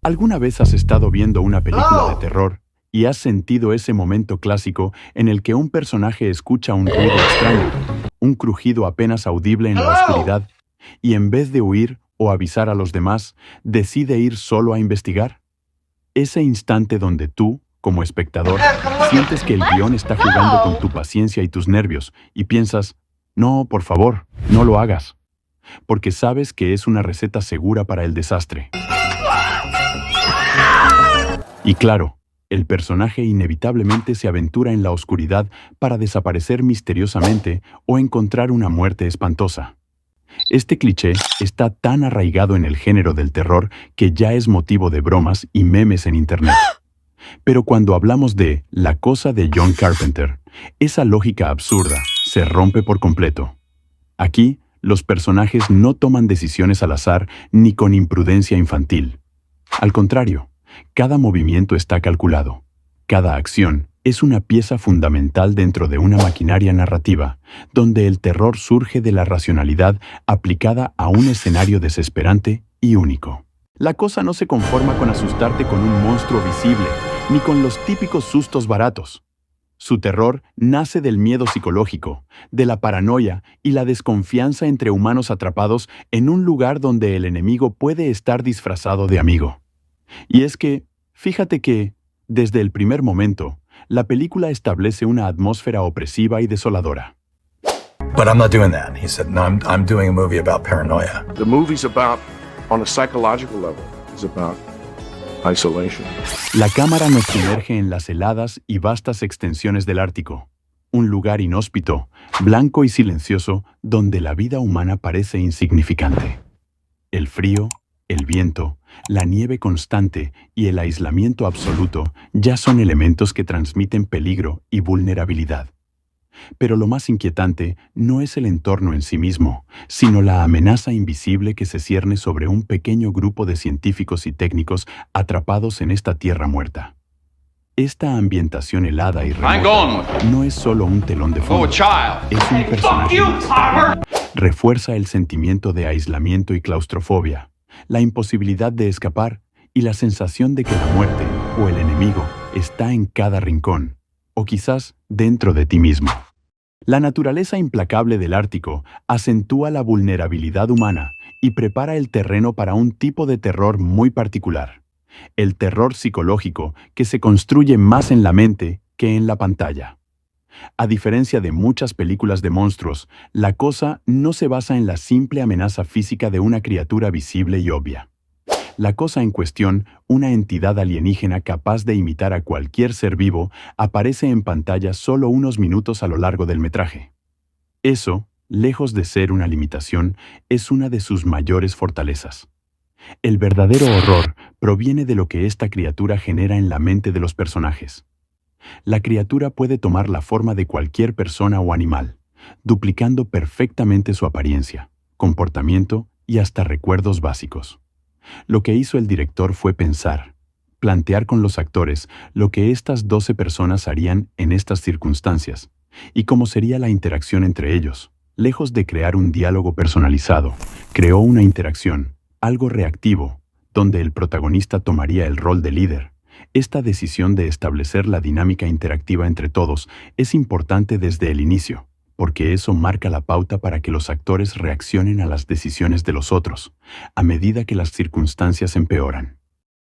¿Alguna vez has estado viendo una película de terror y has sentido ese momento clásico en el que un personaje escucha un ruido extraño, un crujido apenas audible en la oscuridad, y en vez de huir o avisar a los demás, decide ir solo a investigar? Ese instante donde tú, como espectador, sientes que el guión está jugando con tu paciencia y tus nervios, y piensas, no, por favor, no lo hagas, porque sabes que es una receta segura para el desastre. Y claro, el personaje inevitablemente se aventura en la oscuridad para desaparecer misteriosamente o encontrar una muerte espantosa. Este cliché está tan arraigado en el género del terror que ya es motivo de bromas y memes en Internet. Pero cuando hablamos de La Cosa de John Carpenter, esa lógica absurda se rompe por completo. Aquí, los personajes no toman decisiones al azar ni con imprudencia infantil. Al contrario, cada movimiento está calculado. Cada acción es una pieza fundamental dentro de una maquinaria narrativa, donde el terror surge de la racionalidad aplicada a un escenario desesperante y único. La Cosa no se conforma con asustarte con un monstruo visible, ni con los típicos sustos baratos. Su terror nace del miedo psicológico, de la paranoia y la desconfianza entre humanos atrapados en un lugar donde el enemigo puede estar disfrazado de amigo. Y es que, fíjate que, desde el primer momento, la película establece una atmósfera opresiva y desoladora. But I'm not doing that. He said, no, I'm doing a movie about paranoia. The movie's about, on a psychological level, is about isolation. La cámara nos sumerge en las heladas y vastas extensiones del Ártico, un lugar inhóspito, blanco y silencioso donde la vida humana parece insignificante. El frío, el viento, la nieve constante y el aislamiento absoluto ya son elementos que transmiten peligro y vulnerabilidad. Pero lo más inquietante no es el entorno en sí mismo, sino la amenaza invisible que se cierne sobre un pequeño grupo de científicos y técnicos atrapados en esta tierra muerta. Esta ambientación helada y remota no es solo un telón de fondo, es un personaje más. Refuerza el sentimiento de aislamiento y claustrofobia, la imposibilidad de escapar y la sensación de que la muerte o el enemigo está en cada rincón, o quizás dentro de ti mismo. La naturaleza implacable del Ártico acentúa la vulnerabilidad humana y prepara el terreno para un tipo de terror muy particular, el terror psicológico que se construye más en la mente que en la pantalla. A diferencia de muchas películas de monstruos, La Cosa no se basa en la simple amenaza física de una criatura visible y obvia. La cosa en cuestión, una entidad alienígena capaz de imitar a cualquier ser vivo, aparece en pantalla solo unos minutos a lo largo del metraje. Eso, lejos de ser una limitación, es una de sus mayores fortalezas. El verdadero horror proviene de lo que esta criatura genera en la mente de los personajes. La criatura puede tomar la forma de cualquier persona o animal, duplicando perfectamente su apariencia, comportamiento y hasta recuerdos básicos. Lo que hizo el director fue plantear con los actores lo que estas 12 personas harían en estas circunstancias y cómo sería la interacción entre ellos. Lejos de crear un diálogo personalizado, creó una interacción, algo reactivo, donde el protagonista tomaría el rol de líder. Esta decisión de establecer la dinámica interactiva entre todos es importante desde el inicio, porque eso marca la pauta para que los actores reaccionen a las decisiones de los otros, a medida que las circunstancias empeoran.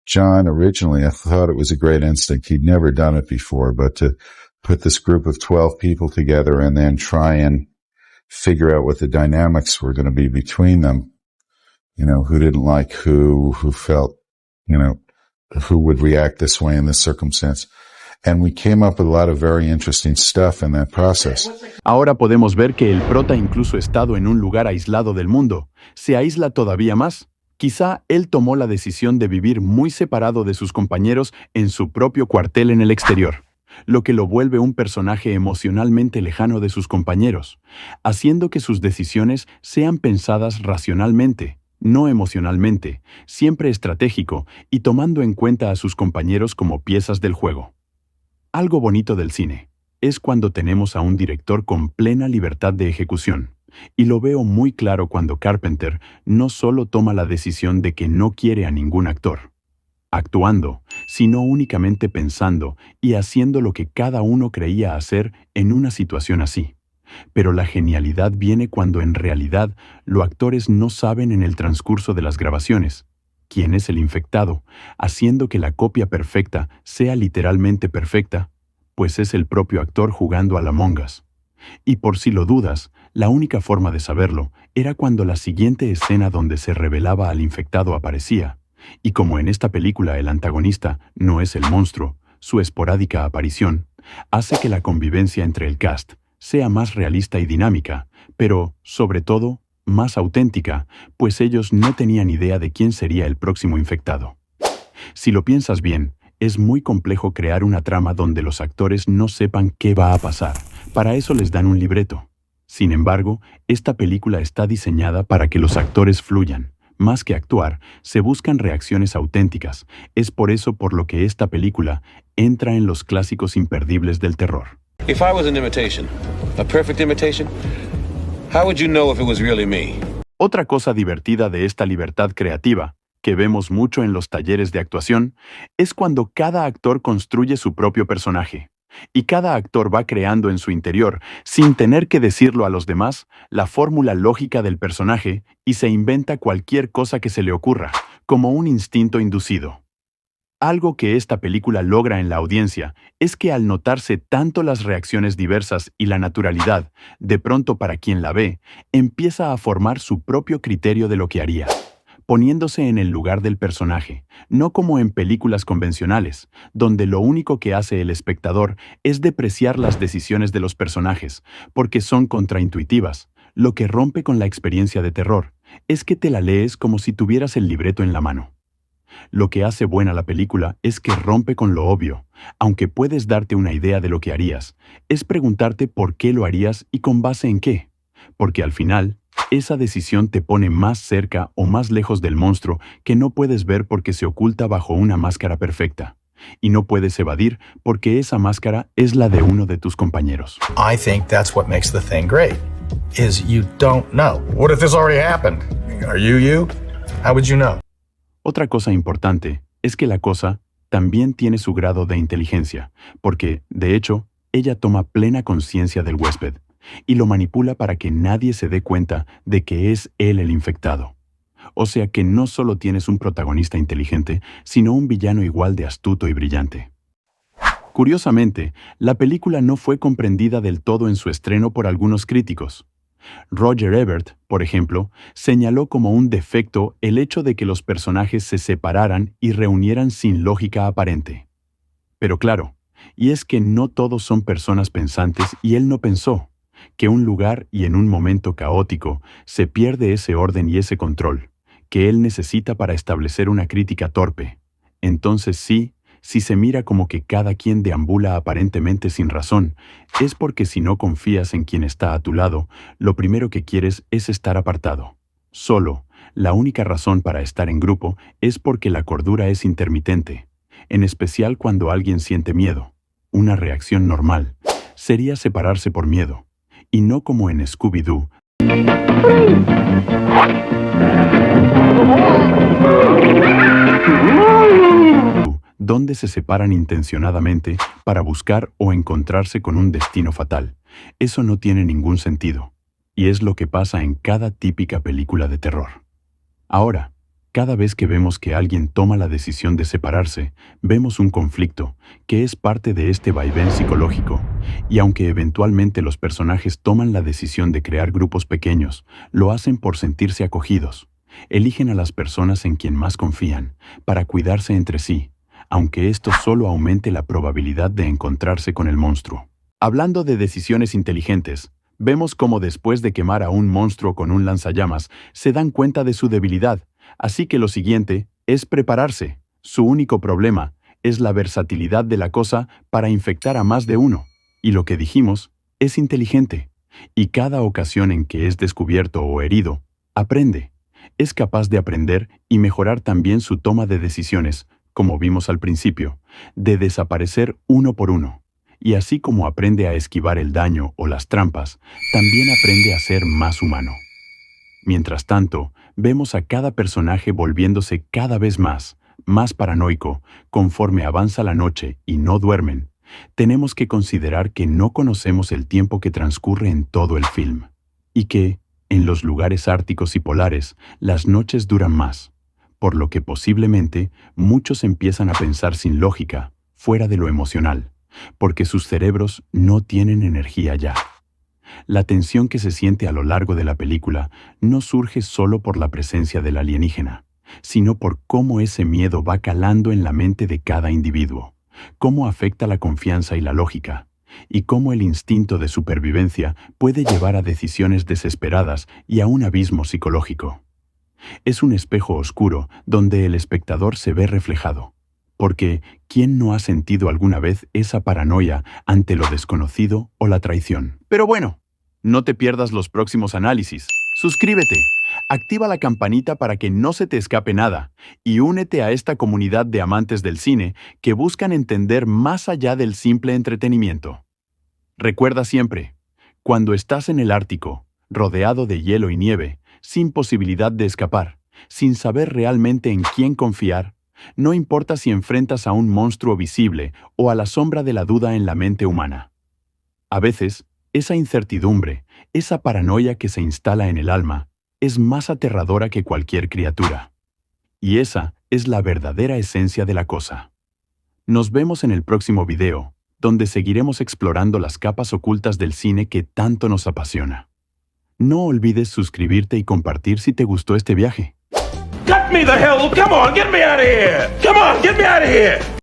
John, originally, I thought it was a great instinct. He'd never done it before, but to put this group of 12 people together and then try and figure out what the dynamics were going to be between them, who didn't like who felt, who would react this way in this circumstance. And we came up with a lot of very interesting stuff in that process. Ahora podemos ver que el prota, incluso estado en un lugar aislado del mundo, se aísla todavía más. Quizá él tomó la decisión de vivir muy separado de sus compañeros en su propio cuartel en el exterior, lo que lo vuelve un personaje emocionalmente lejano de sus compañeros, haciendo que sus decisiones sean pensadas racionalmente, no emocionalmente, siempre estratégico y tomando en cuenta a sus compañeros como piezas del juego. Algo bonito del cine es cuando tenemos a un director con plena libertad de ejecución, y lo veo muy claro cuando Carpenter no solo toma la decisión de que no quiere a ningún actor. actuando, sino únicamente pensando y haciendo lo que cada uno creía hacer en una situación así. Pero la genialidad viene cuando en realidad los actores no saben en el transcurso de las grabaciones quién es el infectado, haciendo que la copia perfecta sea literalmente perfecta, pues es el propio actor jugando a la Among Us. Y por si lo dudas, la única forma de saberlo era cuando la siguiente escena donde se revelaba al infectado aparecía, y como en esta película el antagonista no es el monstruo, su esporádica aparición hace que la convivencia entre el cast sea más realista y dinámica, pero, sobre todo, más auténtica, pues ellos no tenían idea de quién sería el próximo infectado. Si lo piensas bien, es muy complejo crear una trama donde los actores no sepan qué va a pasar. Para eso les dan un libreto. Sin embargo, esta película está diseñada para que los actores fluyan. Más que actuar, se buscan reacciones auténticas. Es por eso por lo que esta película entra en los clásicos imperdibles del terror. If I was an imitation, a perfect imitation, how would you know if it was really me? Otra cosa divertida de esta libertad creativa, que vemos mucho en los talleres de actuación, es cuando cada actor construye su propio personaje. Y cada actor va creando en su interior, sin tener que decirlo a los demás, la fórmula lógica del personaje y se inventa cualquier cosa que se le ocurra, como un instinto inducido. Algo que esta película logra en la audiencia es que al notarse tanto las reacciones diversas y la naturalidad, de pronto para quien la ve, empieza a formar su propio criterio de lo que haría, poniéndose en el lugar del personaje, no como en películas convencionales, donde lo único que hace el espectador es depreciar las decisiones de los personajes, porque son contraintuitivas. Lo que rompe con la experiencia de terror es que te la lees como si tuvieras el libreto en la mano. Lo que hace buena la película es que rompe con lo obvio, aunque puedes darte una idea de lo que harías, es preguntarte por qué lo harías y con base en qué, porque al final, esa decisión te pone más cerca o más lejos del monstruo que no puedes ver porque se oculta bajo una máscara perfecta, y no puedes evadir porque esa máscara es la de uno de tus compañeros. I think that's what makes the thing great, is you don't know. What if this already happened? Are you? How would you know? Otra cosa importante es que la cosa también tiene su grado de inteligencia, porque, de hecho, ella toma plena conciencia del huésped y lo manipula para que nadie se dé cuenta de que es él el infectado. O sea que no solo tienes un protagonista inteligente, sino un villano igual de astuto y brillante. Curiosamente, la película no fue comprendida del todo en su estreno por algunos críticos. Roger Ebert, por ejemplo, señaló como un defecto el hecho de que los personajes se separaran y reunieran sin lógica aparente. Pero claro, y es que no todos son personas pensantes y él no pensó que un lugar y en un momento caótico se pierde ese orden y ese control, que él necesita para establecer una crítica torpe. Entonces sí, si se mira como que cada quien deambula aparentemente sin razón, es porque si no confías en quien está a tu lado, lo primero que quieres es estar apartado. Solo, la única razón para estar en grupo es porque la cordura es intermitente, en especial cuando alguien siente miedo. Una reacción normal sería separarse por miedo, y no como en Scooby-Doo, donde se separan intencionadamente para buscar o encontrarse con un destino fatal. Eso no tiene ningún sentido, y es lo que pasa en cada típica película de terror. Ahora, cada vez que vemos que alguien toma la decisión de separarse, vemos un conflicto, que es parte de este vaivén psicológico, y aunque eventualmente los personajes toman la decisión de crear grupos pequeños, lo hacen por sentirse acogidos. Eligen a las personas en quien más confían, para cuidarse entre sí, aunque esto solo aumente la probabilidad de encontrarse con el monstruo. Hablando de decisiones inteligentes, vemos cómo después de quemar a un monstruo con un lanzallamas, se dan cuenta de su debilidad, así que lo siguiente es prepararse. Su único problema es la versatilidad de la cosa para infectar a más de uno, y lo que dijimos es inteligente, y cada ocasión en que es descubierto o herido, aprende. Es capaz de aprender y mejorar también su toma de decisiones, como vimos al principio, de desaparecer uno por uno. Y así como aprende a esquivar el daño o las trampas, también aprende a ser más humano. Mientras tanto, vemos a cada personaje volviéndose cada vez más más paranoico, conforme avanza la noche y no duermen, tenemos que considerar que no conocemos el tiempo que transcurre en todo el film, y que, en los lugares árticos y polares, las noches duran más, por lo que posiblemente muchos empiezan a pensar sin lógica, fuera de lo emocional, porque sus cerebros no tienen energía ya. La tensión que se siente a lo largo de la película no surge solo por la presencia del alienígena, sino por cómo ese miedo va calando en la mente de cada individuo, cómo afecta la confianza y la lógica, y cómo el instinto de supervivencia puede llevar a decisiones desesperadas y a un abismo psicológico. Es un espejo oscuro donde el espectador se ve reflejado, porque ¿quién no ha sentido alguna vez esa paranoia ante lo desconocido o la traición? Pero bueno, no te pierdas los próximos análisis. Suscríbete, activa la campanita para que no se te escape nada y únete a esta comunidad de amantes del cine que buscan entender más allá del simple entretenimiento. Recuerda siempre, cuando estás en el Ártico, rodeado de hielo y nieve, sin posibilidad de escapar, sin saber realmente en quién confiar, no importa si enfrentas a un monstruo visible o a la sombra de la duda en la mente humana. A veces, esa incertidumbre, esa paranoia que se instala en el alma, es más aterradora que cualquier criatura. Y esa es la verdadera esencia de la cosa. Nos vemos en el próximo video, donde seguiremos explorando las capas ocultas del cine que tanto nos apasiona. No olvides suscribirte y compartir si te gustó este viaje. Get me the hell! Come on, get me out of here! Come on, get me out of here!